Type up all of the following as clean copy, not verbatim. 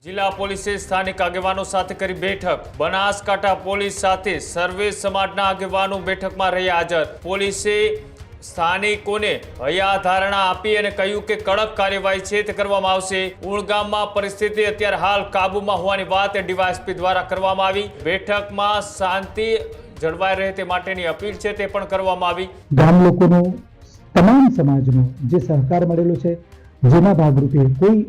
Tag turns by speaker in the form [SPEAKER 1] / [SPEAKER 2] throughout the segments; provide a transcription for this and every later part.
[SPEAKER 1] જિલ્લા પોલીસે સ્થાનિક આગેવાનો સાથે કરી બેઠક। બનાસકાંઠા પોલીસ સાથે સર્વે સમાજના આગેવાનો બેઠકમાં રહ્યા હાજર। પોલીસે સ્થાનિકોને હૈયાધારણા આપી અને કહ્યું કે કડક કાર્યવાહી છે તે કરવામાં આવશે। ઉણગામમાં પરિસ્થિતિ અત્યારે હાલ કાબૂમાં હોવાની વાત ડીવાયએસપી દ્વારા કરવામાં આવી। બેઠકમાં શાંતિ જળવાઈ રહે તે માટેની અપીલ છે તે પણ કરવામાં આવી।
[SPEAKER 2] ગામ લોકોનો તમામ સમાજનો જે સહકાર મળેલો છે, જેના ભાગરૂપે કોઈ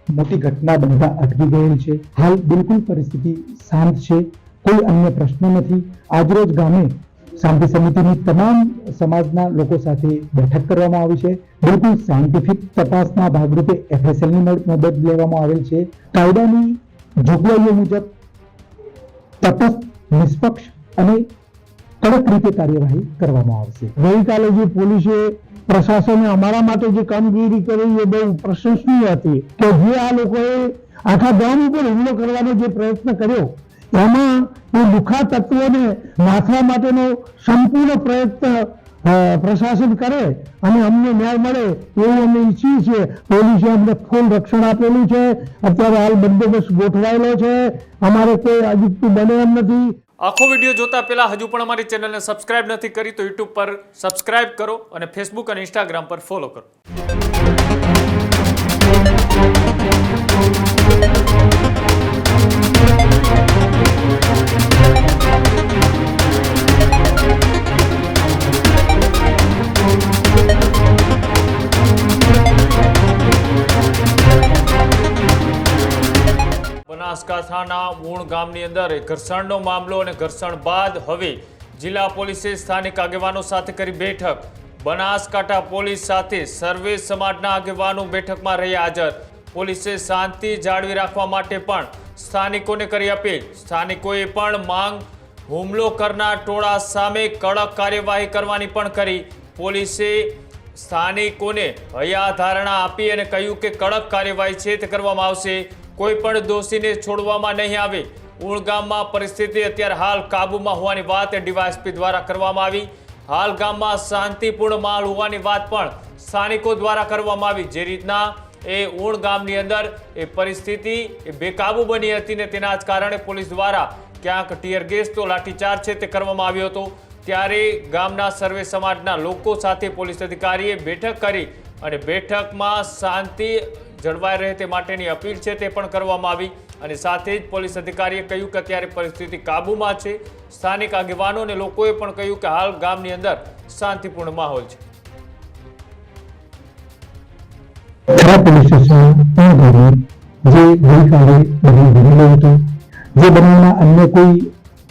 [SPEAKER 2] મોટી ઘટના બનતા અટકી ગયેલ છે। હાલ બિલકુલ પરિસ્થિતિ શાંત છે, કોઈ અન્ય પ્રશ્ન નથી। આજરોજ ગામે શાંતિ સમિતિની તમામ સમાજના લોકો સાથે બેઠક કરવામાં આવી છે। બિલકુલ સાયન્ટિફિક તપાસના ભાગરૂપે એફએસએલની મદદ લેવામાં આવેલ છે। કાયદાની જોગવાઈઓ મુજબ તટસ્થ, નિષ્પક્ષ અને કડક રીતે કાર્યવાહી કરવામાં આવશે।
[SPEAKER 3] ગઈકાલે જે પોલીસે પ્રશાસને અમારા માટે જે કામગીરી કરી એ બહુ પ્રશંસનીય હતી કે જે આ લોકોએ આખા ગામ ઉપર હુમલો કરવાનો જે પ્રયત્ન કર્યો એમાં એ લુખા તત્વોને નાથવા માટેનો સંપૂર્ણ પ્રયત્ન પ્રશાસન કરે અને અમને ન્યાય મળે એવું અમે ઈચ્છીએ છીએ। પોલીસે અમને ફૂલ રક્ષણ આપેલું છે। અત્યારે હાલ બંદોબસ્ત ગોઠવાયેલો છે। અમારે કોઈ અજુગતું બને એમ નથી।
[SPEAKER 1] આખો વિડીયો જોતા પહેલા હજુ પણ અમારી ચેનલને સબસ્ક્રાઇબ નથી કરી તો યુટ્યુબ પર સબસ્ક્રાઇબ કરો અને ફેસબુક અને ઇન્સ્ટાગ્રામ પર ફોલો કરો। બનાસકાંઠાના મૂળ ગામની અંદર ઘર્ષણનો મામલો અને ઘર્ષણ બાદ હવે જિલ્લા પોલીસે સ્થાનિક આગેવાનો સાથે કરી બેઠક। બનાસકાંઠા પોલીસ સાથે સર્વે સમાજના આગેવાનો બેઠકમાં રહ્યા હાજર। પોલીસે શાંતિ જાળવી રાખવા માટે પણ સ્થાનિકોને કરી અપીલ। સ્થાનિકોએ પણ માંગ હુમલો કરનાર ટોળા સામે કડક કાર્યવાહી કરવાની પણ કરી। પોલીસે સ્થાનિકોને હૈયાધારણા આપી અને કહ્યું કે કડક કાર્યવાહી છે તે કરવામાં આવશે। કોઈ પણ દોષીને છોડવામાં નહીં આવે। ઉણગામમાં પરિસ્થિતિ અત્યારે હાલ કાબૂમાં હોવાની વાત ડીવાયએસપી દ્વારા કરવામાં આવી। હાલ ગામમાં શાંતિપૂર્ણ માહોલ હોવાની વાત પણ સ્થાનિકો દ્વારા કરવામાં આવી। જે રીતના એ ઉણગામની અંદર એ પરિસ્થિતિ બેકાબુ બની હતી ને તેના જ કારણે પોલીસ દ્વારા ક્યાંક ટીયર ગેસ તો લાઠીચાર્જ છે તે કરવામાં આવ્યો હતો। ત્યારે ગામના સર્વે સમાજના લોકો સાથે પોલીસ અધિકારીએ બેઠક કરી અને બેઠકમાં શાંતિ જળવાઈ રહે તે માટેની અપીલ છે તે પણ કરવામાં આવી। અને સાથે જ પોલીસ અધિકારીએ કહ્યું કે અત્યારે પરિસ્થિતિ કાબૂમાં છે। સ્થાનિક આગેવાનો અને લોકોએ પણ કહ્યું કે હાલ ગામની અંદર શાંતિપૂર્ણ માહોલ છે।
[SPEAKER 2] ખરા પોલીસ સ્ટેશન જે ગઈકાલે બનાવ બનેલો હતો, જે બનાવના અન્ય કોઈ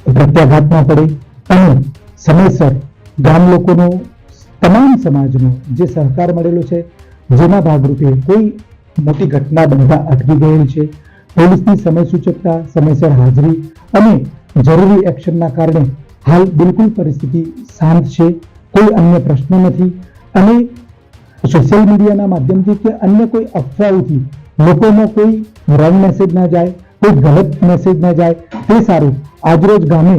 [SPEAKER 2] પ્રત્યાઘાત ન પડે અને સમયસર ગામ લોકોનો તમામ સમાજનો જે સહકાર મળેલો છે, જેના ભાગરૂપે કોઈ મોટી ઘટના બનતા અટકી ગયેલ છે। પોલીસની સમય સૂચકતા, સમયસર હાજરી અને જરૂરી એક્શનના કારણે હાલ બિલકુલ પરિસ્થિતિ શાંત છે, કોઈ અન્ય પ્રશ્ન નથી। અને સોશિયલ મીડિયાના માધ્યમથી કે અન્ય કોઈ અફવાઓથી લોકોનો કોઈ રોંગ મેસેજ ના જાય, કોઈ ગલત મેસેજ ના જાય તે સારું આજરોજ ગામે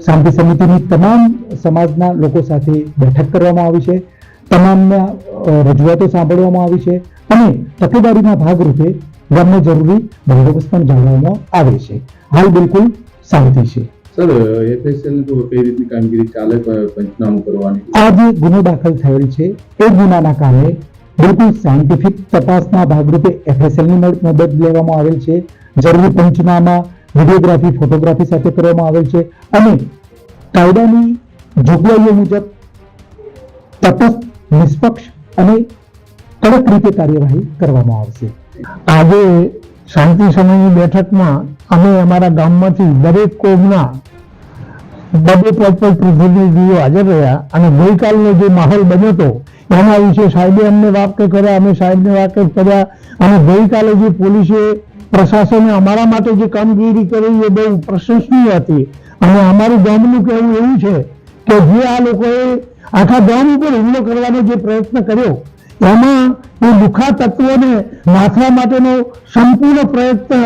[SPEAKER 2] શાંતિ સમિતિની તમામ સમાજના લોકો સાથે બેઠક કરવામાં આવી છે। તમામના રજૂઆતો સાંભળવામાં આવી છે અને તકેદારીના ભાગરૂપે ગામને જરૂરી બંદોબસ્ત પણ જાળવવામાં આવે છે। હાલ બિલકુલ શાંતિ છે।
[SPEAKER 4] સર, એફએસએલ તો કઈ રીતની કામગીરી ચાલે પંચનામું કરવાની?
[SPEAKER 2] આ જે ગુનો દાખલ થયેલ છે એ ગુનાના કારણે બિલકુલ સાયન્ટિફિક તપાસના ભાગરૂપે એફએસએલની મદદ લેવામાં આવેલ છે। જરૂરી પંચનામા, વિડીયોગ્રાફી, ફોટોગ્રાફી સાથે કરવામાં આવેલ છે અને કાયદાની જોગવાઈઓ મુજબ તટસ્થ, નિષ્પક્ષ અને કડક રીતે કાર્યવાહી કરવામાં આવશે।
[SPEAKER 3] આજે શાંતિ સમયની બેઠકમાં અમે અમારા ગામમાંથી દરેક કોમના બબે પ્રતિનિધિઓ હાજર રહ્યા અને ગઈકાલનો જે માહોલ બન્યો હતો એના વિશે સાહેબે અમને વાકેફ કર્યા, અમે સાહેબને વાકેફ કર્યા અને ગઈકાલે જે પોલીસે પ્રશાસને અમારા માટે જે કામગીરી કરી એ બહુ પ્રશંસનીય હતી। અને અમારું ગામનું કહેવું એવું છે કે જે આ લોકોએ આખા ગામ ઉપર હુમલો કરવાનો જે પ્રયત્ન કર્યો એમાં એ લુખા તત્વોને નાથવા માટેનો સંપૂર્ણ પ્રયત્ન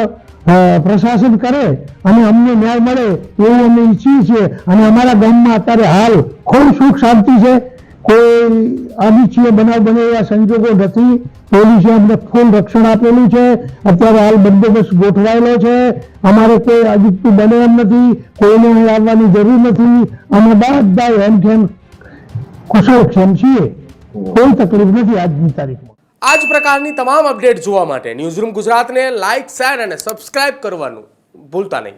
[SPEAKER 3] પ્રશાસન કરે અને અમને ન્યાય મળે એવું અમે ઈચ્છીએ છીએ। અને અમારા ગામમાં અત્યારે હાલ ખૂબ સુખ શાંતિ છે। કોઈ અનિચ્છનીય બનાવ બને એવા સંજોગો નથી. પોલીસે અમને ફૂલ રક્ષણ આપેલું છે. અત્યારે હાલ બંદોબસ્ત ગોઠવાયેલો છે. અમારે કોઈ અજુગતું બને એમ નથી. કોઈને અહીં આવવાની જરૂર નથી. અમે બધા હેમખેમ કુશળક્ષેમ છીએ. કોઈ તકલીફ નથી આજની તારીખમાં.
[SPEAKER 5] આ જ પ્રકારની તમામ અપડેટ જોવા માટે ન્યૂઝરૂમ ગુજરાતને લાઇક, શેર અને સબસ્ક્રાઇબ કરવાનું ભૂલતા નહીં.